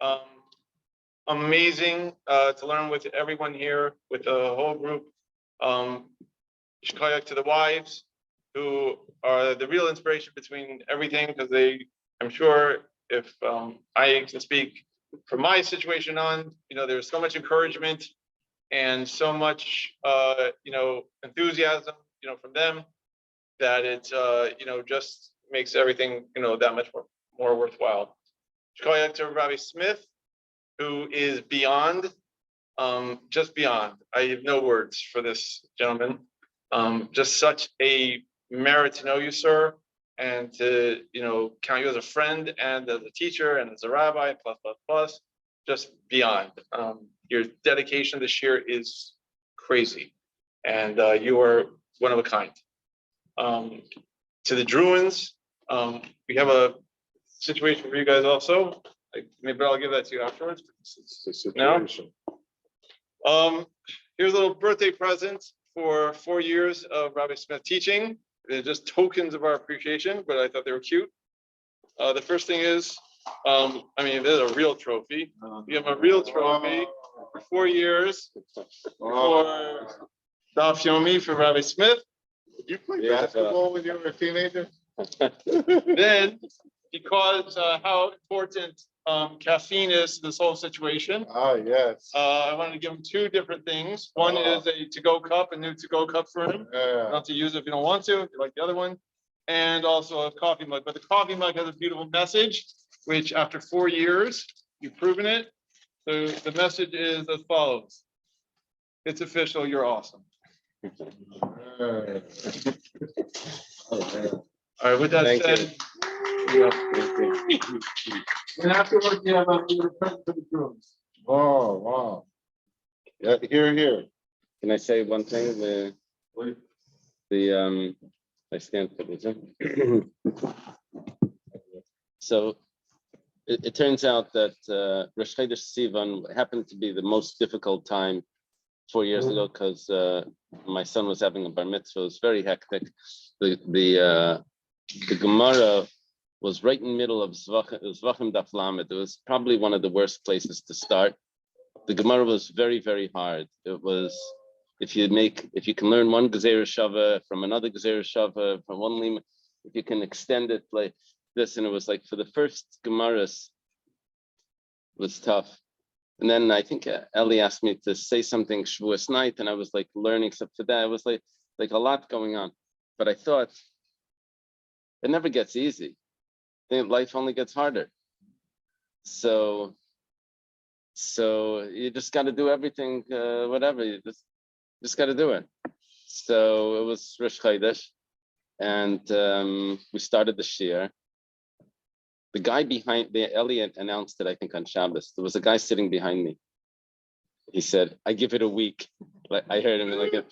Um, Amazing to learn with everyone here, with the whole group. Shkoyak to the wives, who are the real inspiration between everything, because I'm sure if I can speak from my situation on, there's so much encouragement and so much, enthusiasm, from them, that it, just makes everything, that much more worthwhile. Shkoyak to Rabbi Smith, who is beyond, just beyond. I have no words for this gentleman. Just such a merit to know you, sir, and to, count you as a friend and as a teacher and as a rabbi, plus, just beyond. Your dedication this year is crazy, and you are one of a kind. To the Druins, we have a situation for you guys also. Maybe I'll give that to you afterwards. No? Here's a little birthday present for 4 years of Rabbi Smith teaching. They're just tokens of our appreciation, but I thought they were cute. The first thing is, there's a real trophy. We have a real trophy for 4 years for Daf Yomi for Rabbi Smith. Did you play basketball when you were a teenager? Then, because how important caffeine is to this whole situation. Oh, yes. I wanted to give him 2 different things. One is a to-go cup, a new to-go cup for him. Yeah. Not to use it if you don't want to, if you like the other one. And also a coffee mug. But the coffee mug has a beautiful message, which after 4 years, you've proven it. So the message is as follows. It's official, you're awesome. All right, with that said, and afterwards, you have a present for the grooms. Oh, wow. Yeah, here. Can I say one thing? I stand for this. So it turns out that Rosh Chodesh Sivan happened to be the most difficult time 4 years ago, because my son was having a bar mitzvah. It was very hectic. The Gemara was right in the middle of Zvachim Daf Lamed. It was probably one of the worst places to start. The Gemara was very, very hard. It was, if you can learn one Gezerah Shava from another Gezerah Shava, from one Lima, if you can extend it like this, and it was like for the first Gemaras, it was tough. And then I think Ellie asked me to say something Shavuos night, and I was like learning stuff for that. It was like a lot going on. But I thought, it never gets easy. Life only gets harder. So you just got to do everything, whatever. You just got to do it. So it was Rosh Chodesh, and we started the shir. The guy behind Elliot announced it, I think, on Shabbos. There was a guy sitting behind me. He said, "I give it a week." Like I heard him like it.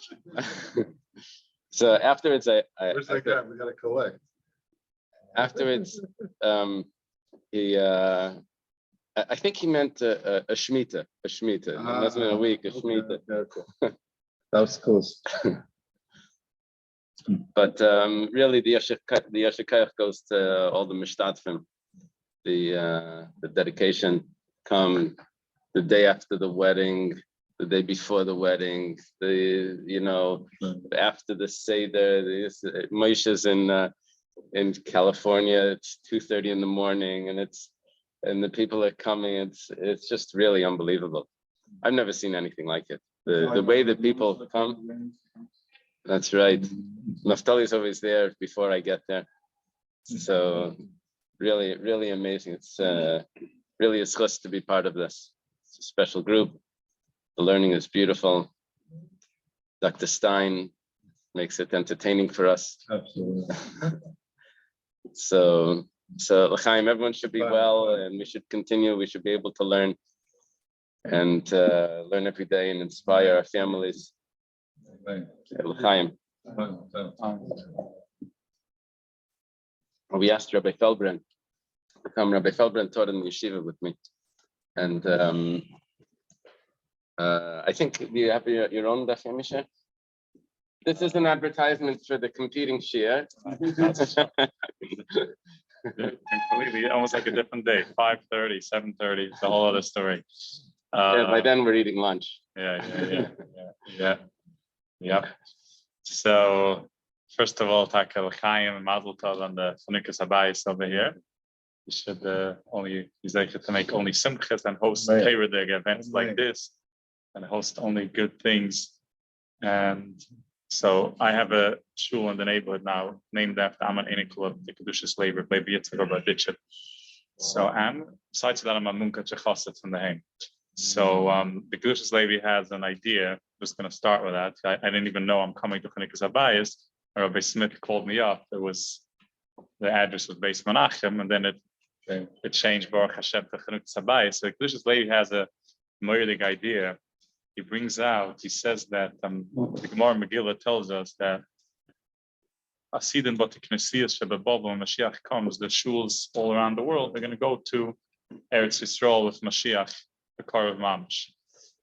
So afterwards, Where's that guy? We got to collect. Afterwards, I think he meant a shemitah. It wasn't a week, a shemitah. Okay. That was close. But really, the Yashikayach goes to all the mishtatfim. The dedication come the day after the wedding, the day before the wedding, after the Seder. Moshe's in California. It's 2:30 in the morning, and the people are coming. It's just really unbelievable. I've never seen anything like it. The way that people come. That's right. Naftali's always there before I get there. So really, really amazing. It's really a schus to be part of this. It's a special group. The learning is beautiful. Dr. Stein makes it entertaining for us. Absolutely. So L'chaim, everyone should be well, and we should continue. We should be able to learn and learn every day and inspire our families. L'chaim. We asked Rabbi Feldbren to come. Rabbi Feldbren taught in the yeshiva with me, and I think you have your own Daf Yomi share. This is an advertisement for the competing share. Completely, almost like a different day. 5:30, 7:30. It's a whole other story. By then we're eating lunch. Yeah. So first of all, Taka L'chaim and Mazel Tov on the chanukas habais over here. You should only be able to make only simchas and host Torah events like this, and host only good things. And so I have a shul in the neighborhood now named after Aman Enikul of the Kedushas labor, maybe it's a Ditchet. So, and besides that, I'm a Munka Chachasset from the Haim. So the Kedushas Levi has an idea. I'm just going to start with that. I didn't even know I'm coming to chanukas habais. Rabbi Smith called me up. It was the address was Beis Menachem, and then it changed Baruch Hashem to chanukas habais. So Kedushas Levi has a moirdig idea. He brings out, he says that the Gemara Megillah tells us that Asidim but the Knesiyas Shebabov when Mashiach comes, the shuls all around the world, they're going to go to Eretz Yisrael with Mashiach, the car of Mamish.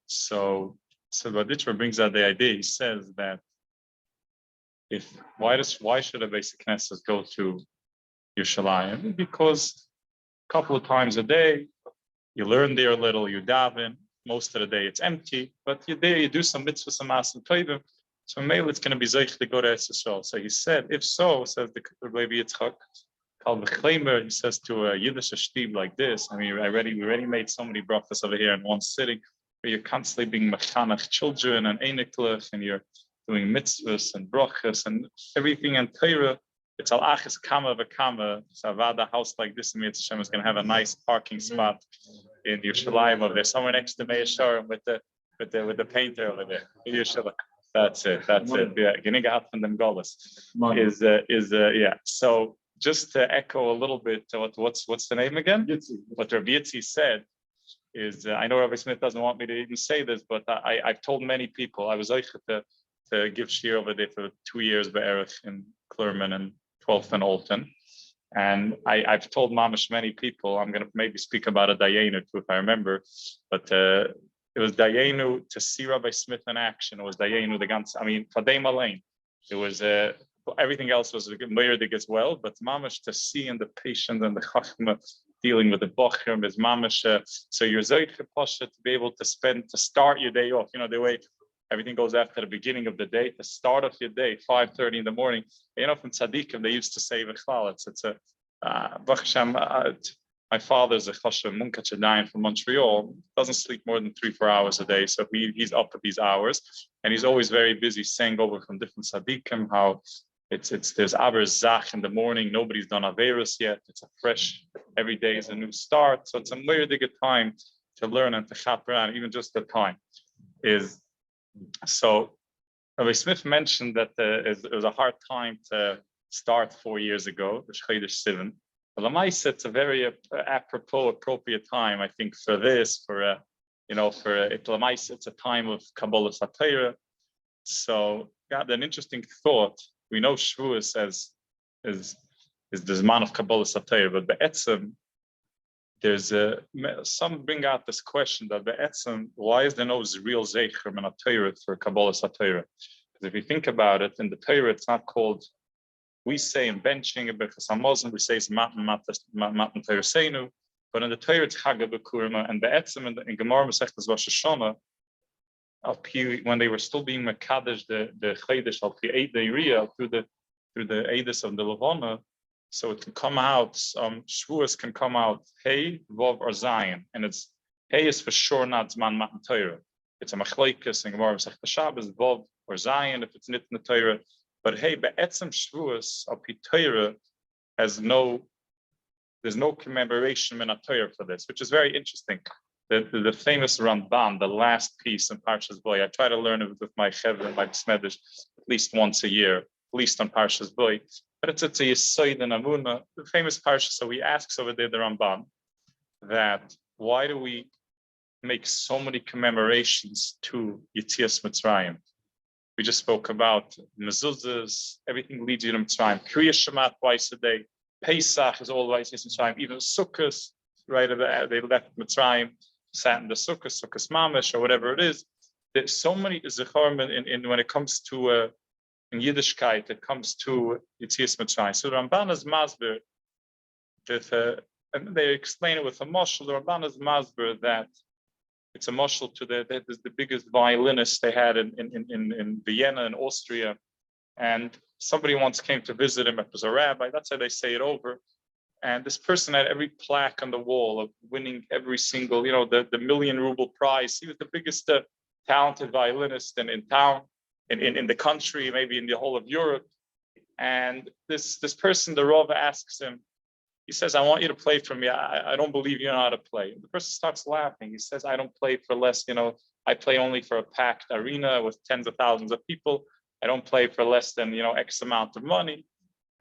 So Vaditra brings out the idea. He says that why should a basic Knesset go to Yerushalayim? Because a couple of times a day, you learn there a little, you daven. Most of the day it's empty, but you're there, you do some mitzvahs, some masim tovim. So maybe it's going to be zeich to go to Eretz Yisrael. So he said, if so, says the Rebbe Yitzchak, Kal V'chleimer, he says to a Yiddish shtib like this. I mean, we already made so many brachas over here in one sitting, where you're constantly being mechanach children and einiklech, and you're doing mitzvahs and brachas and everything in Torah. It's al achis kama v'kama. So a house like this in Mitzvah Hashem is going to have a nice parking spot in Yerushalayim over there, somewhere next to Meir Sharm with the painter over there. Yerushalayim. That's it. Yeah, Geniga from them Golas is yeah. So just to echo a little bit to what's the name again? What Rabbi Yitzi said is I know Rabbi Smith doesn't want me to even say this, but I've told many people I was to give shir over there for 2 years be'erich in Klurman and 12th and Alton. And I've told mamish many people, I'm going to maybe speak about a Dayenu too, if I remember, but it was Dayenu to see Rabbi Smith in action. It was Dayenu the Gans. I mean, Fadei Malain. It was everything else was meirdig as well, but mamish to see and the patience and the chachma dealing with the bochum is mamish. So you're zoich pasha to be able to start your day off. You know the way everything goes after the beginning of the day. The start of your day, 5:30 in the morning. You know, from tzaddikim, they used to say v'chlal. It's a my father's a chashem munkachadayin from Montreal. Doesn't sleep more than 3-4 hours a day, so he's up at these hours, and he's always very busy saying over from different tzaddikim how there's aber zach in the morning. Nobody's done averus yet. It's a fresh every day is a new start. So it's a very good time to learn and to chap around. Even just the time is. So Rabbi Smith mentioned that it was a hard time to start 4 years ago, the Chodesh Sivan. But Lamaisa, it's a very apropos, appropriate time, I think, for this, Lamaisa, it's a time of Kabbalah Satira. So, got an interesting thought. We know Shavuos is the man of Kabbalah Satira, but Be'etzim, some bring out this question that Be'etzim, why is there no real Zeicher in a Torah for Kabbalah Satira? Because if you think about it, in the Torah, it's not called. We say in benching a Birchas Hamazon, we say it's Matan Torah Seinu, but in the Torah it's Chag B'Kurma, and Be'etzim in Gemara Masechtas Rosh Hashanah, when they were still being Mekadesh the Chodesh al Pi Eid Deiriyah through the Eidus of the Levana, so it can come out. Shavuos can come out Hey, Vav, or Zion, and it's Hey is for sure not Zman Matan Torah. It's a Machlekes in Gemara Masechtas Shabbos Vav or Zion if it's Nit in the Torah. But hey, Be'etzim Shavuos al Pi Torah there's no commemoration in a Torah for this, which is very interesting. The famous Ramban, the last piece in Parshas Boy. I try to learn it with my chevra, my smedish, at least once a year, at least on Parshas Boy. But it's a Yisoid and Amuna, the famous Parsha. So he asks over there the Ramban that why do we make so many commemorations to Yetzias Mitzrayim? We just spoke about mezuzahs, everything leads you to Mitzrayim. Kriya Shema twice a day. Pesach is always Mitzrayim. Even Sukkot, right? They left Mitzrayim, sat in the Sukkot Mamish, or whatever it is. There's so many Zecharim in when it comes to in Yiddishkeit, it comes to Yetzias Mitzrayim. So Ramban is Masber and they explain it with a mashal. The Ramban is masber that it's a mashal to the biggest violinist they had in Vienna in Austria, and somebody once came to visit him. It was a rabbi. That's how they say it over. And this person had every plaque on the wall of winning every single, the million ruble prize. He was the biggest talented violinist in town, in the country, maybe in the whole of Europe. And this person, the Rav, asks him, he says, I want you to play for me. I don't believe you know how to play. The person starts laughing. He says, I don't play for less, I play only for a packed arena with tens of thousands of people. I don't play for less than, X amount of money.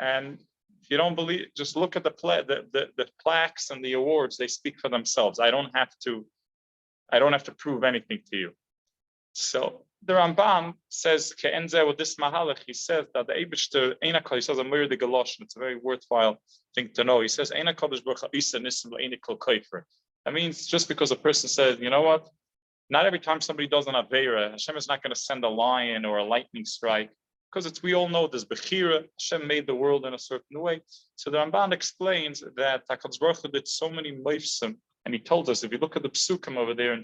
And if you don't believe, just look at the plaques and the awards. They speak for themselves. I don't have to prove anything to you. So the Ramban says, with this mahalach, he says that the Eibishter, he says, it's a very worthwhile thing to know. He says, that means just because a person says, you know what, not every time somebody does an Aveira, Hashem is not going to send a lion or a lightning strike, because we all know this Bechira, Hashem made the world in a certain way. So the Ramban explains that HaKadosh Baruch Hu did so many moifsim, and he told us, if you look at the psukim over there in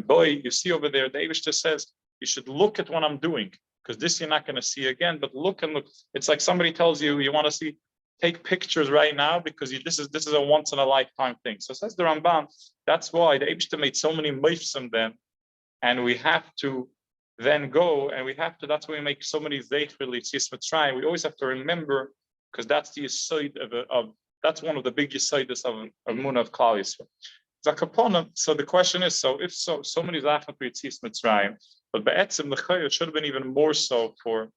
Boy, you see over there, the Eibishter says, you should look at what I'm doing, because this you're not going to see again, but look and look. It's like somebody tells you, you want to see, take pictures right now, because this is a once in a lifetime thing. So says the Ramban, that's why the Eibishter made so many moifsim then, and we have to then go, and that's why we make so many zeicher l'Yetzias Mitzrayim. We always have to remember, because that's the yesod that's one of the big yesodas of Emunah of Klal Yisrael. So the question is, so if so many zachim for Yetzias Mitzrayim, but be'etzim l'chayr should have been even more so for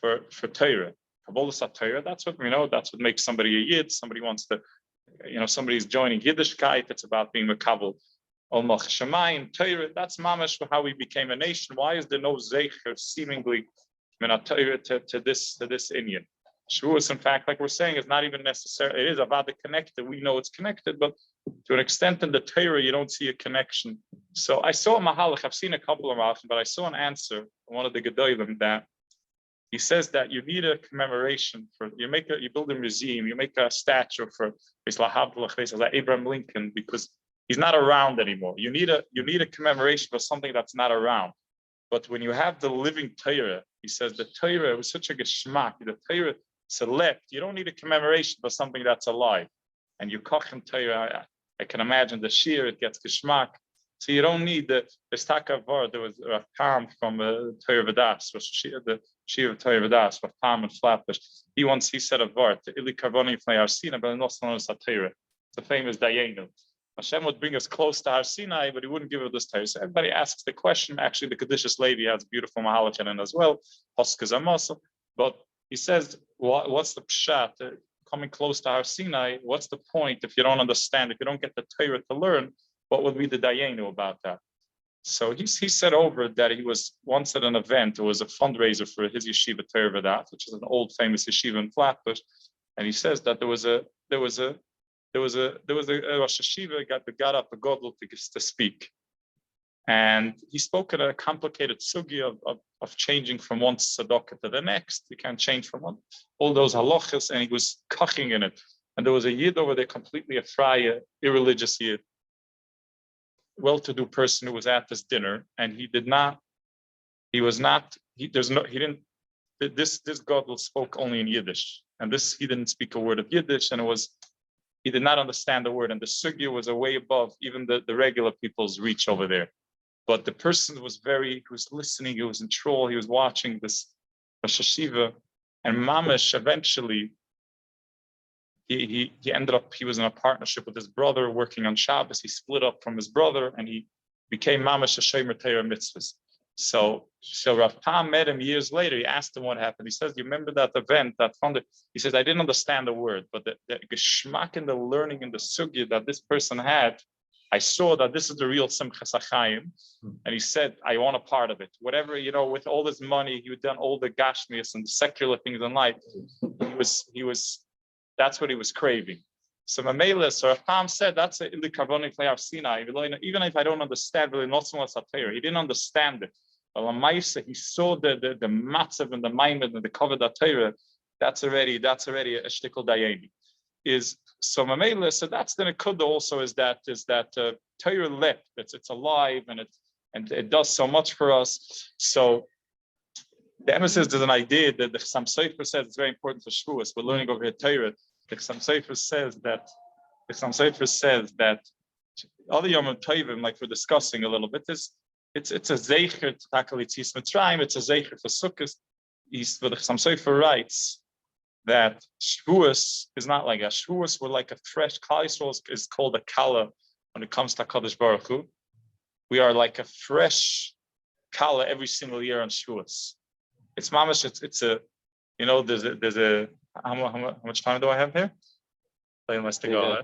Torah. Kabbalas Torah, that's what we know. That's what makes somebody a yid. Somebody wants to, somebody's joining Yiddishkeit. It's about being mekabel. Olmach Shemayim, Torah, that's mamash how we became a nation. Why is there no zeicher seemingly Torah to this Indian? Shavuos, in fact, like we're saying, is not even necessary. It is about the connected. We know it's connected, but to an extent in the Torah, you don't see a connection. So I saw a mahalach. I've seen a couple of mahalachim, but I saw an answer, one of the Gedolim, that he says that you need a commemoration you build a museum, you make a statue for Abraham Lincoln, because he's not around anymore. You need a commemoration for something that's not around. But when you have the living Torah, he says the Torah was such a geschmack. The Torah select. You don't need a commemoration for something that's alive. And you kochen Torah. I can imagine the shir, it gets geschmack. So you don't need the Stakavar. There was a Tam from Torah Vadas, the shir of Torah Vadas, with Tam and Flatbush. He said a vart, Ili Karboni Fnei Arsina, but also known as Torah. It's a famous Dayenu. Hashem would bring us close to Har Sinai, but he wouldn't give us this Torah. So everybody asks the question. Actually, the Kedushas Levi has beautiful mahalach in it as well. But he says, what's the pshat? Coming close to Har Sinai, what's the point if you don't understand, if you don't get the Torah to learn, what would be the dayenu about that? So he said over that he was once at an event, it was a fundraiser for his yeshiva Torah Vadat, which is an old famous yeshiva in Flatbush, and he says that there was a Rosh Yeshiva got up a godel to speak, and he spoke at a complicated sugya of changing from one tzedakah to the next. You can't change from all those halachas, and he was kaching in it. And there was a yid over there, completely a fraya, irreligious yid, well-to-do person who was at this dinner, and this godel spoke only in Yiddish, and he didn't speak a word of Yiddish, and he did not understand the word, and the sugya was a way above even the regular people's reach over there. But the person was he was listening, he was in troll, he was watching this Rosh Hashiva, and Mamish eventually, he ended up, he was in a partnership with his brother working on Shabbos. He split up from his brother, and he became Mamish Hashemer Torah mitzvahs. So Rav Tam met him years later. He asked him what happened. He says, "You remember that event that founded?" He says, "I didn't understand the word, but the geschmack in the learning and the sugya that this person had, I saw that this is the real Simchas HaChaim." And he said, "I want a part of it. Whatever, with all his money, he had done all the gashmias and secular things in life. That's what he was craving." So Mamela, so Rav Tam said, that's a Ili Karboni Klei Sinai. Even if I don't understand, really not so much he didn't understand it. But Lamaisa, he saw the matzav and the maimed and the covered Torah. That's already a shtickle dayeni. is so Mamela. So that's the Nakuda also is that Torah left. It's alive and it does so much for us. So the emphasis there's an idea that the Chassam Sofer says it's very important for Shavuos. We're learning over here Torah. The Chassam Sofer says that other Yom Tovim, like we're discussing a little bit, it's a zeicher to tackle Yitzis Mitzrayim. It's a zeicher for Sukkot. The Chassam Sofer writes that Shavuos is not like a Shavuos. We're like a fresh Klal Yisrael is called a kala when it comes to Hakadosh Baruch Hu. We are like a fresh kala every single year on Shavuos. It's mamash. It's a, there's a how much time do I have here? Less to go.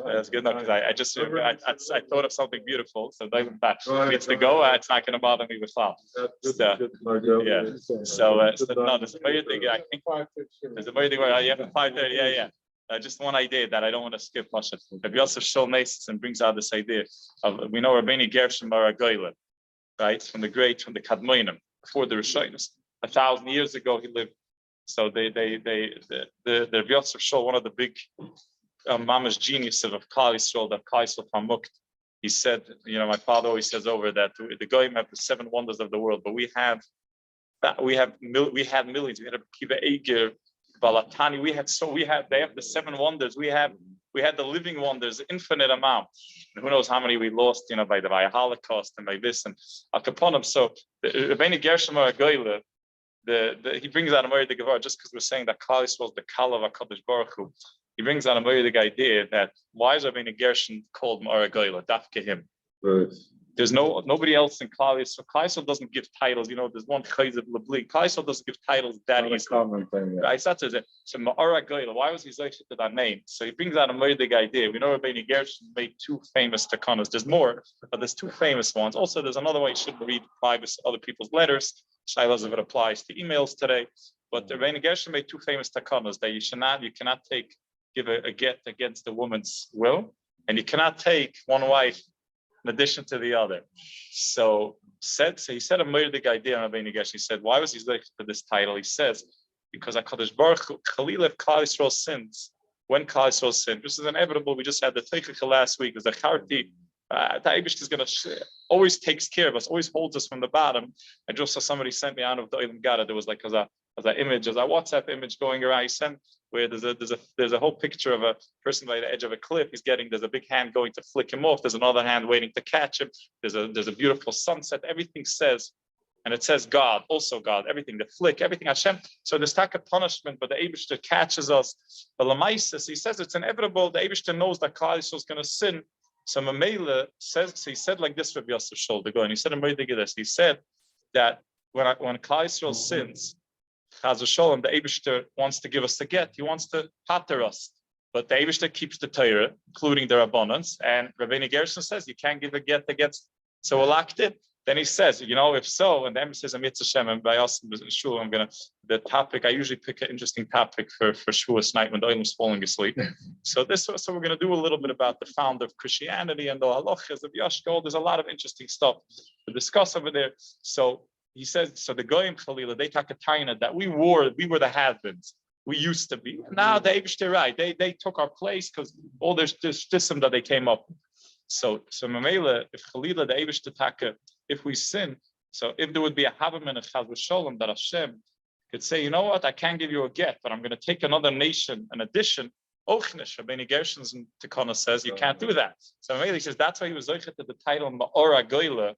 That's good enough because I thought of something beautiful. So it's to go. It's not going to bother me with that. So no, there's a weird thing. I think there's a weird thing where you have a 5:30. Yeah. Just one idea that I don't want to skip. Pasha. Rabbi Yosef Shol Nasis and brings out this idea of we know Rabbeinu Gershom Bar Agoyla, right, from the Kadmonim before the Rishonos. 1,000 years ago he lived. So the Rabbi Yosef Shol, one of the big mamash geniuses of Klal Yisrael, that Klal Yisrael Pamuk, he said, my father always says over that the Goyim have the 7 wonders of the world, but we had millions. We had Kiva Eger, Balatani. They have the 7 wonders. We had the living wonders, infinite amount. And who knows how many we lost, by a Holocaust and by this and Al Kaponim. So the Rabbeinu Gershom Goyle, he brings out a Moedik Gemara just because we're saying that Klal Yisrael is the Kala of HaKadosh Baruch Hu. He brings out a Moedik idea that why is Rabbeinu Gershom called Ma'ara Goyle? Dafke him. Right. There's nobody else in Klal Yisrael. Klal Yisrael doesn't give titles. There's one Chayzev Lebli. Klal Yisrael doesn't give titles that easily. Right? So Ma'ara Goyle. Why was he zeichet to that name? So he brings out a Moedik idea. We know Rabbeinu Gershom made 2 famous takanas. There's more, but there's 2 famous ones. Also, there's another way you shouldn't read private other people's letters. Shilas if it applies to emails today, but the Rabbeinu Gershom made 2 famous takanas that you cannot give a get against the woman's will, and you cannot take one wife in addition to the other. So he said a murdig idea on Rabbeinu Gershom. He said, why was he looking for this title? He says, because HaKadosh Baruch Hu, Chalil if Klal Yisrael sins, when Klal Yisrael sins, this is inevitable. We just had the Teichach last week. There's the Charti. The Eibush is going to always takes care of us, always holds us from the bottom. I just saw somebody sent me out of the Olam Gada. There was like as a WhatsApp image going around. He sent where there's a whole picture of a person by the edge of a cliff. There's a big hand going to flick him off. There's another hand waiting to catch him. There's a beautiful sunset. Everything says, and it says God, also God. Everything, the flick, everything Hashem. So there's taka punishment, but the Eibush catches us. The Lamaisis, he says it's inevitable. The Eibush knows that Klal Yisrael is going to sin. So Mamela he said like this, Rabbi Yosef Shol, and he said this. He said that when Klal Yisrael sins, Chaz v'Sholem, the Eibishter wants to give us the get. He wants to pater us, but the Eibishter keeps the Torah, including the Rabbanans. And Rabbeinu Gershom says you can't give a get against. So we'll act it. Then he says, if so, and the emphasis on Mitzvah Shem and by us in Shul, the topic, I usually pick an interesting topic for Shavuos night when the Olim's falling asleep. So we're going to do a little bit about the founder of Christianity and the halachas of Yashkol. There's a lot of interesting stuff to discuss over there. So he says, the Goyim Chalila, they take a taina that we were the have-beens. We used to be. Now they right. They took our place because all this system that they came up with. So Mamela, if Chalila, the Eibush Taka, if we sin, so if there would be a Havaman of Chaz v'Sholem that Hashem could say, you know what, I can't give you a get, but I'm going to take another nation, an addition. Ochnish, Rabbeinu Gershom's Tikana says you can't do that. So Mamela says that's why he was zeichet to the title Ma'ora Goyle,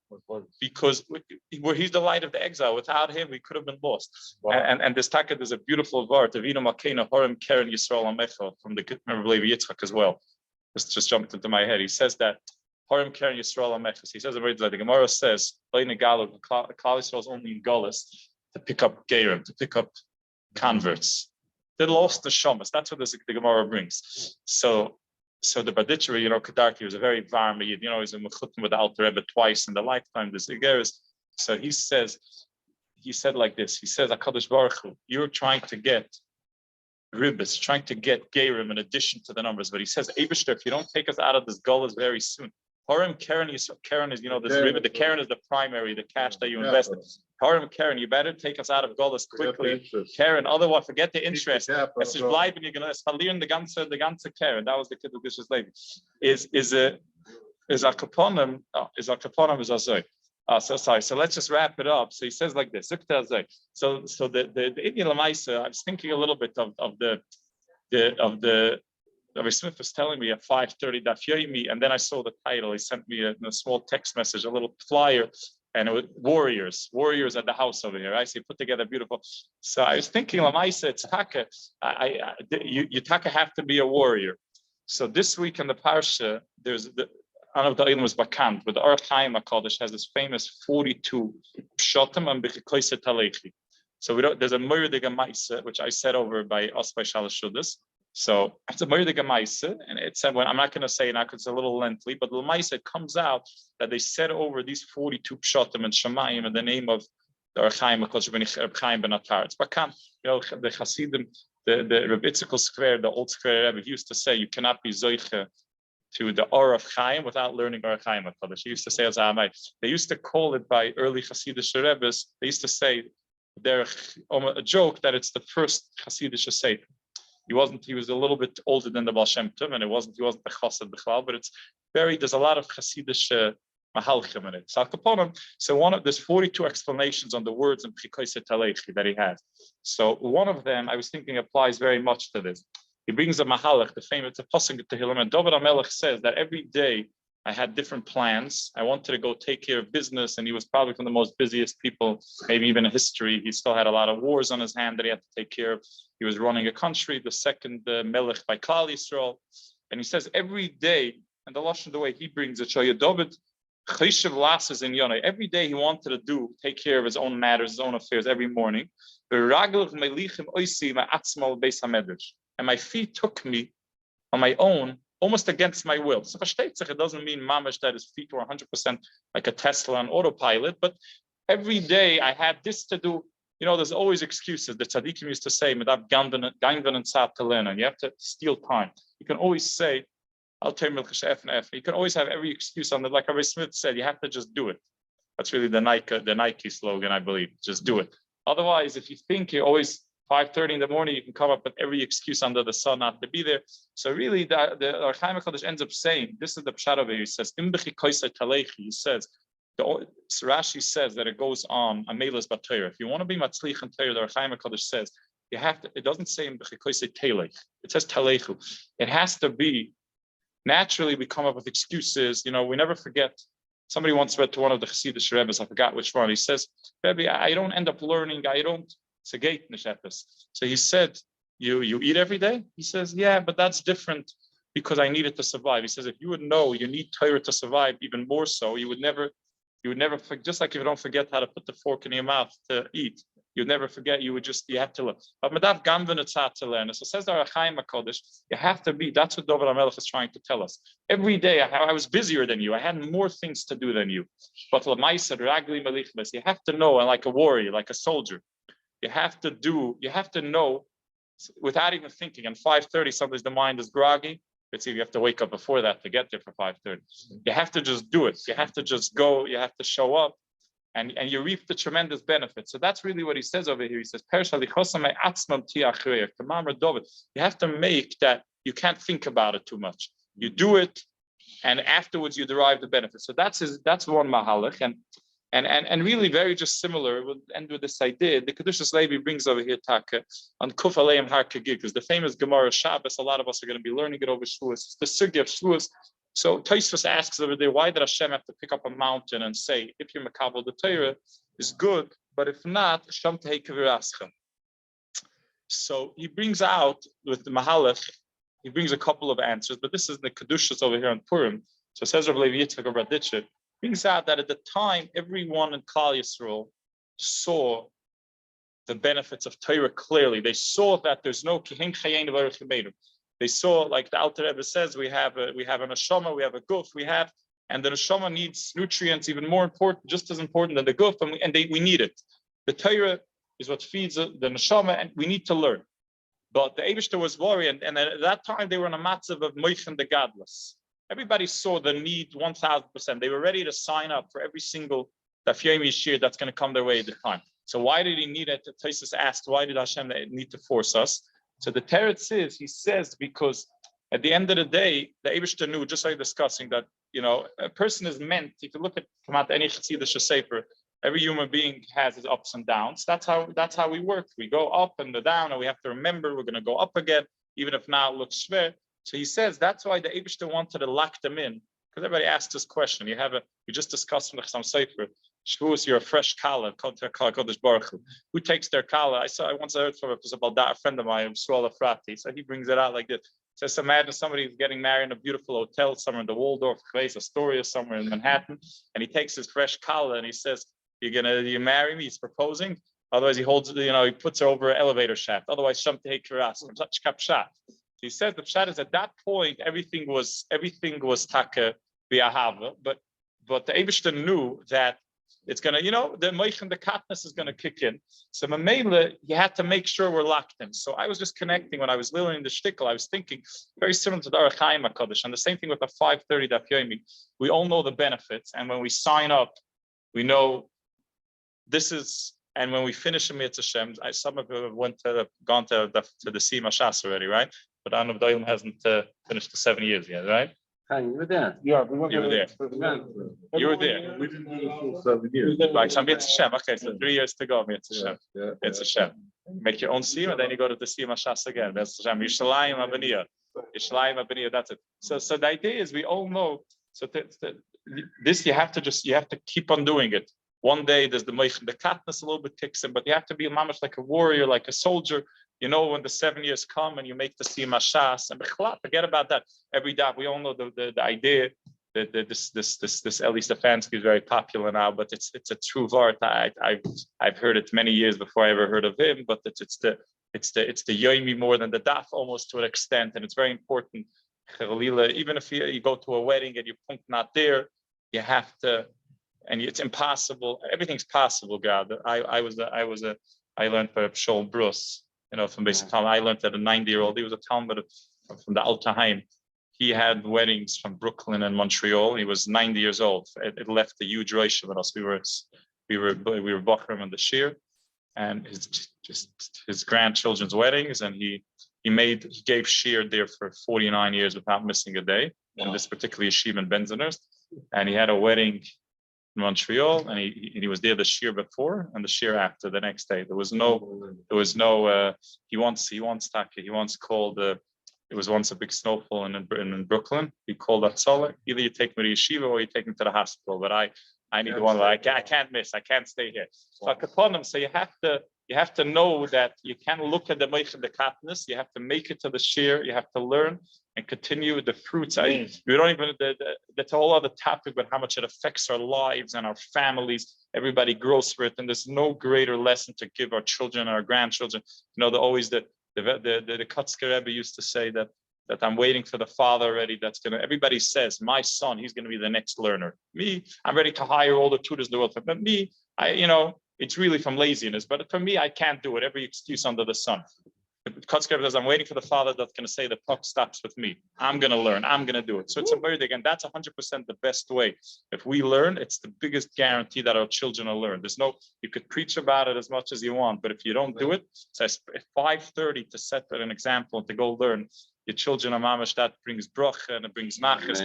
because he's the light of the exile. Without him, we could have been lost. Wow. And this taka, there's a beautiful word, Avinu Makena Horim Keren Yisrael Amecha from the remember Levi Yitzchak as well. Just jumped into my head. He says that Horim Keren Yisrael Amechus. He says the Gemara says, Klal Yisrael is only in Golis to pick up Gerim, to pick up converts. They lost the Shamas. That's what the Gemara brings. So the Baditchery, Kedarki was a very varm Yid. He's in Mechutim with the Alter Rebbe twice in the lifetime. This Igeris. So he said like this. He says, HaKadosh Baruch Hu, you're trying to get ribbis, trying to get Gerim in addition to the numbers. But he says, Eibishter, if you don't take us out of this Golas very soon, Harem Karen is, this Karen river, is the what- Karen is the primary, the cash that you Yeah. invested. Harem Karen, you better take us out of Golas quickly. Karen, otherwise forget the interest. Es ist bleiben, you're gonna verlieren the ganze Karen. That was the Kedush's lady. Is a kaponim, is a zoy. So sorry. So let's just wrap it up. So he says like this. So the Indian Lamaisa, I was thinking a little bit of the Rabbi Smith was telling me at 5:30 Daf Yomi, and then I saw the title. He sent me a small text message, a little flyer, and it was warriors at the house over here. Right? So he put together beautiful. So I was thinking, Lamaisa, it's Taka. You Taka have to be a warrior. So this week in the parsha, there's the I don't know if the item was bakant, but the Or Chaim HaKadosh has this famous 42 pshatim and b'chikoyse talechi. So there's a Murdig Maisa, which I said over by us by Shalosh Shudas. So it's a Murdig Maisa, and it said, I'm not going to say it now because it's a little lengthy, but the Maisa, it comes out that they said over these 42 pshatim and Shemayim in the name of the Or Chaim HaKadosh ben Chaim ben Atar. It's bakant. The Hasidim, the Reb Itzchak Square, the old Square Rebbe, he used to say, you cannot be Zoiche to the Or of Chaim without learning Or Chaim HaKadosh. He used to say as Amai. They used to call it by early Hasidic Rebbes. They used to say a joke that it's the first Hasidic Sefer. He was a little bit older than the Baal Shem Tov, and he wasn't the Chassid B'chlal, but there's a lot of Hasidic Mahalchim in it. So there's 42 explanations on the words in Pchikoyse Talechi that he has. So one of them I was thinking applies very much to this. He brings a mahalach, the famous pasuk Tehillim, and David HaMelech says that every day I had different plans. I wanted to go take care of business, and he was probably one of the most busiest people, maybe even in history. He still had a lot of wars on his hand that he had to take care of. He was running a country, the second Melech by Klal Yisrael, and he says every day, and the lashon the way he brings it, David Cheshiv lasses in Yonah. Every day he wanted to take care of his own matters, his own affairs every morning. And my feet took me on my own, almost against my will. So it doesn't mean mamash that his feet were 100% like a Tesla on autopilot, but every day I had this to do. There's always excuses. The tzaddikim used to say, and you have to steal time. You can always say, I'll tell you, you can always have every excuse on it. Like Rabbi Smith said, you have to just do it. That's really the Nike slogan, I believe. Just do it. Otherwise, if you think you're always 5:30 in the morning, you can come up with every excuse under the sun not to be there. So really, the Or Chaim HaKadosh ends up saying, this is the pshat of it. He says, he says, Rashi says that it goes on, Amelas B'Torah. If you want to be Matzlich and Torah, the Or Chaim HaKadosh says, you have to, it doesn't say in B'chikoyse Telech, it says Talechu. It has to be, naturally we come up with excuses. We never forget. Somebody once read to one of the Hasidic Rebbes, I forgot which one. He says, Rebbe, I don't end up learning, so he said, you eat every day? He says, yeah, but that's different because I need it to survive. He says, if you would know you need Torah to survive even more so, you would never, just like if you don't forget how to put the fork in your mouth to eat, you'd never forget, you have to learn. But Madav Gamvin it's hard to learn. So says the Or Chaim HaKadosh, you have to be, that's what David HaMelech is trying to tell us. Every day I was busier than you, I had more things to do than you. But Lamaisa, Ragli Malichmas, you have to know, and like a warrior, like a soldier, you have to know without even thinking. And 5:30, sometimes the mind is groggy. It's you have to wake up before that to get there for 5:30. You have to just do it. You have to just go. You have to show up, and you reap the tremendous benefits. So that's really what he says over here. He says, you have to make that you can't think about it too much. You do it, and afterwards you derive the benefits. So that's one mahalach, and really very just similar. We'll end with this idea. The Kedushas Levi brings over here Taka on Kuf Aleim Har Kagig, because the famous Gemara Shabbos, a lot of us are going to be learning it over Shavuos. It's the sugya of Shavuos. So Tosfos asks over there, why did Hashem have to pick up a mountain and say, if you're makabel the Torah is good, but if not, Hashem tehei k'viraschem. So he brings out with the Mahalach, he brings a couple of answers, but this is the Kedushas over here on Purim. So it says Rav Levi Yitzchak of Raditcher, brings out that at the time, everyone in Klal Yisrael saw the benefits of Torah clearly. They saw that there's no kihin chayin v'arich yemeirim. They saw, like the Alter Rebbe says, we have a neshama, we have a guf, and the neshama needs nutrients even more important, just as important than the guf, and we need it. The Torah is what feeds the neshama, and we need to learn. But the Eibishter was worried, and at that time they were in a matzav of moichen the godless. everybody saw the need 1000%. They were ready to sign up for every single Daf Yomi shir that's going to come their way at the time. So why did he need it? Taisus asked, why did Hashem need to force us? So the teretz is, he says, because at the end of the day, the Eibishter knew, just like discussing that, a person is meant, if you look at Kamat any Chassidish Sefer, every human being has his ups and downs. That's how we work. We go up and down, and we have to remember we're going to go up again, even if now it looks schwer. So he says that's why the Eibishter wanted to lock them in. Because everybody asks this question. We just discussed from the Chassam Sefer, Shavuos, you're a fresh kala, who takes their kala? I once heard from a friend of mine, Suala Frati, so he brings it out like this. Says, imagine somebody who's getting married in a beautiful hotel somewhere in the Waldorf, Astoria, somewhere in Manhattan, and he takes his fresh kala and he says, you marry me? He's proposing. Otherwise, he holds, he puts her over an elevator shaft. Otherwise, Shamte Kiras, such kapshat. He said the pshat is at that point everything was taka v'ahava, but the Eibishter knew that it's gonna, the moich and the katness is gonna kick in. So Mamela, you had to make sure we're locked in. So I was just connecting when I was learning the shtickle. I was thinking very similar to the Orach Chaim HaKadosh, and the same thing with the 5:30 Daf Yomi. We all know the benefits, and when we sign up, we know this is. And when we finish a Mitzvah Hashem, some of you have gone to the Sima Shas already, right? But Anu B'Dolim hasn't finished the 7 years yet, right? You were there. Yeah, You were there. You were there. We didn't do the full 7 years. Right, so Mitzvah Hashem. Okay, so 3 years to go, Mitzvah Hashem. Yeah, It's Hashem. Make your own Sima, and then you go to the Sima Shas again. That's Hashem. Yishalayim Abaniyah. Yishalayim Abaniyah, that's it. So the idea is we all know, so this you have to keep on doing it. One day there's the moich and the katness a little bit kicks in, but you have to be a mamash like a warrior, like a soldier. When the 7 years come and you make the sima shas and forget about that. Every day we all know the idea that this Eli Stefanski is very popular now, but it's a true vart. I've heard it many years before I ever heard of him, but it's the yomi more than the daf almost to an extent, and it's very important. Even if you go to a wedding and your punkt not there, you have to. And it's impossible. Everything's possible, God. I learned by Shol Brus, from basic Talmud. I learned that a 90-year-old, he was a Talmud from the Altaheim. He had weddings from Brooklyn and Montreal. He was 90 years old. It left a huge ratio with us. We were Bachram and the Shir, and his grandchildren's weddings, and he gave Shir there for 49 years without missing a day. In this particular yeshiva in Benziners, and he had a wedding Montreal, and he was there the shear before and the shear after the next day. He once called it was once a big snowfall in Brooklyn. He called that Tzolek. Either you take me to yeshiva or you take me to the hospital, but I need one. I can't miss. I can't stay here. So Akaponim, so you have to know that you can't look at the moich and the katness. You have to make it to the shear. You have to learn and continue with the fruits. We don't even, that's a whole other topic, but how much it affects our lives and our families. Everybody grows for it, and there's no greater lesson to give our children, our grandchildren. The Kutzker Rebbe used to say that I'm waiting for the father already. Everybody says, my son, he's going to be the next learner. Me, I'm ready to hire all the tutors in the world. But me, it's really from laziness. But for me, I can't do it. Every excuse under the sun. Kutzker says, I'm waiting for the father that's going to say the puck stops with me. I'm going to learn. I'm going to do it. So it's a word again. That's 100% the best way. If we learn, it's the biggest guarantee that our children will learn. You could preach about it as much as you want, but if you don't do it, so at 5:30 to set an example and to go learn. Your children are mamash, that brings bracha and it brings nachas.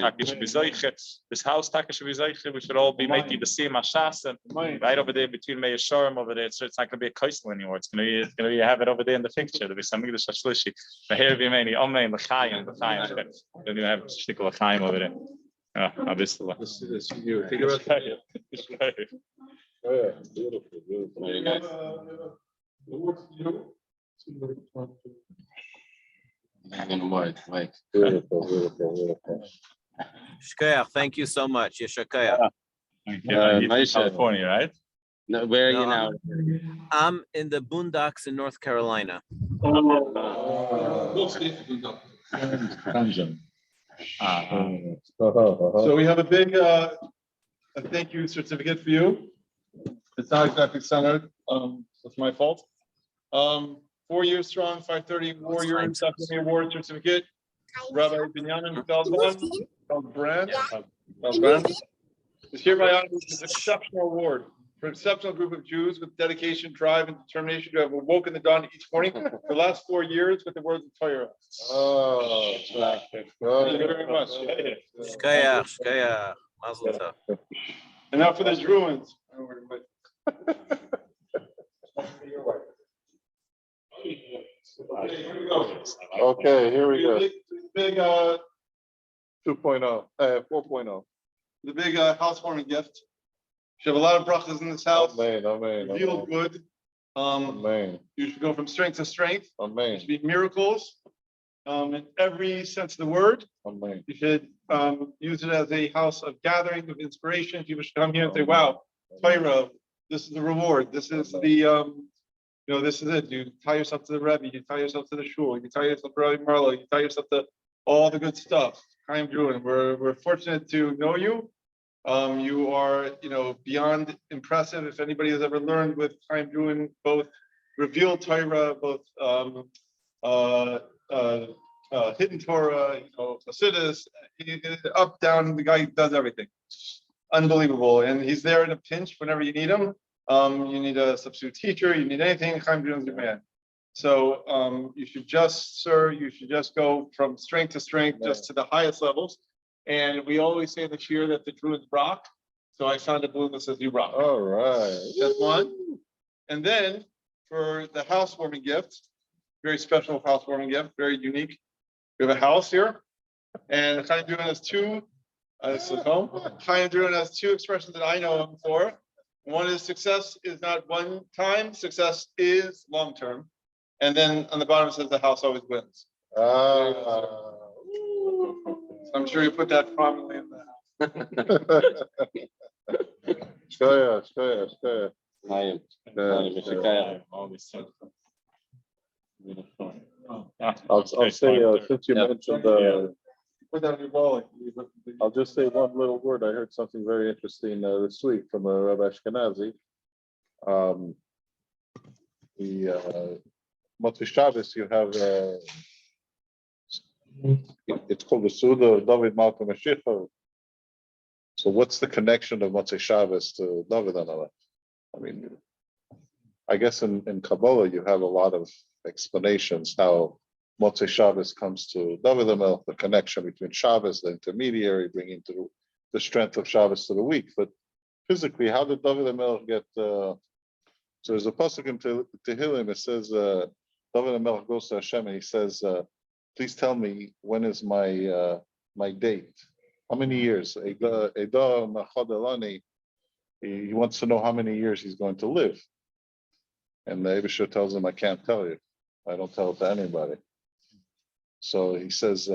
This house we should all be making the same ashas, and right over there between Meir Sharm over there. So it's not going to be a kaisel anymore. It's going to be you have it over there in the picture. There'll be something that's shlishi. The hair be many. Amen. L'chaim. Don't you have shtickle l'chaim over there? Obviously. You figure out. Oh, yeah, beautiful. Very nice. Beautiful. Shkoyach, thank you so much. Yeshakaya. California, right? No, where are you now? I'm in the boondocks in North Carolina. So we have a big a thank you certificate for you. It's not exactly centered. That's my fault. 4 years strong, 5:30 Warriors Daf Yomi Award certificate. Rabbi Binyamin Feldman, Brand is hereby honored with this exceptional award for an exceptional group of Jews with dedication, drive, and determination to have awoken the dawn each morning for the last 4 years with the words of Torah. Oh, Thank you very much. Shkoyach, shkoyach. Mazel tov. And now for the Druins. Okay, here we go. Big, 2.0, 4.0. the big housewarming gift. You have a lot of brachas in this house. Amen, amen, Real amen, good. amen, You should go from strength to strength. There amen, should be miracles. In every sense of the word. amen. You should use it as a house of gathering, of inspiration. People should come here and say, wow, Torah, this is the reward. This is the, this is it. You tie yourself to the Rebbe, you tie yourself to the shul, you tie yourself to Rabbi Marlo, you tie yourself to all the good stuff. Chaim Druin, we're fortunate to know you. You are, beyond impressive. If anybody has ever learned with Chaim Druin, both revealed Torah, both hidden Torah, Hasidus, up, down, the guy does everything. Unbelievable. And he's there in a pinch whenever you need him. You need a substitute teacher, you need anything, Chaim Druin's your man. So you should just go from strength to strength, just to the highest levels. And we always say in the cheer that the Druids rock. So I found a balloon that says you rock. All right. That's one. And then for the housewarming gift, very special housewarming gift, very unique. We have a house here, and Chaim Druin has two. This is home. Chaim Druin has two expressions that I know him for. One is success is not one time, success is long term. And then on the bottom it says the house always wins. I'm sure you put that prominently in the house. Shkoyach. Chaim, Chaim, Shkoyach. I'll say, since you mentioned, Put that on your wall. I'll just say one little word. I heard something very interesting this week from Rabbi Ashkenazi. The Motzei Shabbos, you have, it's called the Suda David Malka Mashiach. So what's the connection of Motzei Shabbos to David Analech? I mean, I guess in Kabbalah, you have a lot of explanations how Motzei Shabbos comes to David HaMelech, the connection between Shabbos, the intermediary, bringing to the strength of Shabbos to the week. But physically, how did David HaMelech get? So there's a pasuk in Tehillim. It says David HaMelech goes to Hashem and he says, "Please tell me when is my date? How many years?" He wants to know how many years he's going to live. And the Eibusher tells him, "I can't tell you. I don't tell it to anybody." So he says,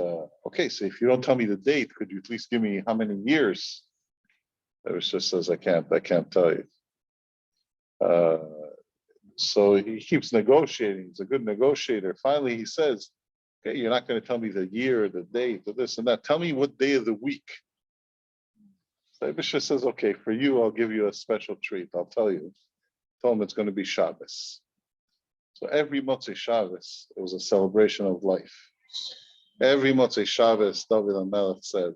"Okay, so if you don't tell me the date, could you at least give me how many years?" The Eibusher says, "I can't tell you." So he keeps negotiating. He's a good negotiator. Finally, he says, "Okay, you're not going to tell me the year, the date, or this and that. Tell me what day of the week." So Eibusher says, "Okay, for you, I'll give you a special treat. I'll tell you. Tell him it's going to be Shabbos." So every Motzei Shabbos, it was a celebration of life. Every Motzei Shabbos, David HaMelech said,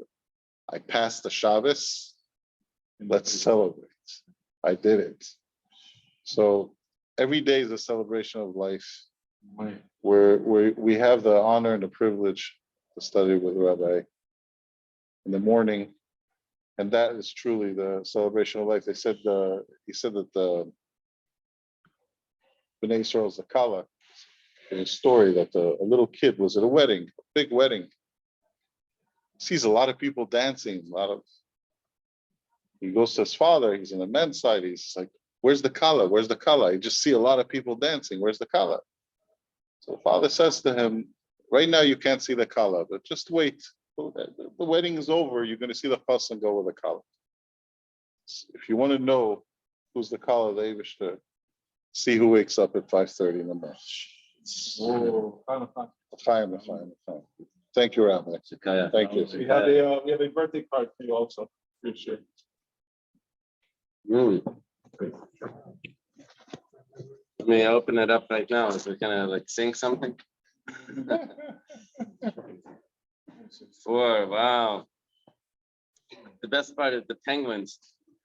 "I passed the Shabbos. Let's celebrate. I did it." So every day is a celebration of life, where we have the honor and the privilege to study with Rabbi in the morning, and that is truly the celebration of life. He said that the Bnei Yisrael's Zakala, in a story that a little kid was at a wedding, a big wedding, sees a lot of people dancing, he goes to his father, he's on the men's side, he's like, "Where's the kala? Where's the kala?" You just see a lot of people dancing, where's the kala? So the father says to him, "Right now you can't see the kala, but just wait. The wedding is over, you're going to see the chassan go with the kala. If you want to know who's the kala, the Eibusher, see who wakes up at 5:30 in the morning." Fine. Thank you, Rabbi. Thank you. We have a birthday card for you also. For sure. Let me open it up right now. Is it gonna sing something? 4, wow. the best part is the penguins,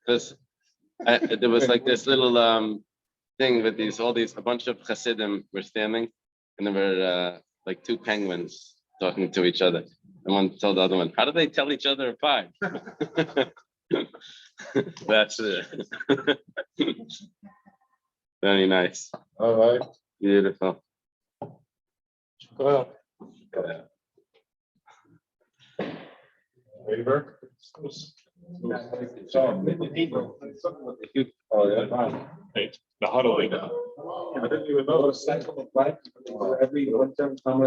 because there was like this little thing with a bunch of Hasidim were standing, and there were like two penguins talking to each other. And one told the other one, "How do they tell each other apart?" That's it. Very nice. All right. Beautiful. Well. Waiver. Oh, yeah. The huddle. I didn't even know.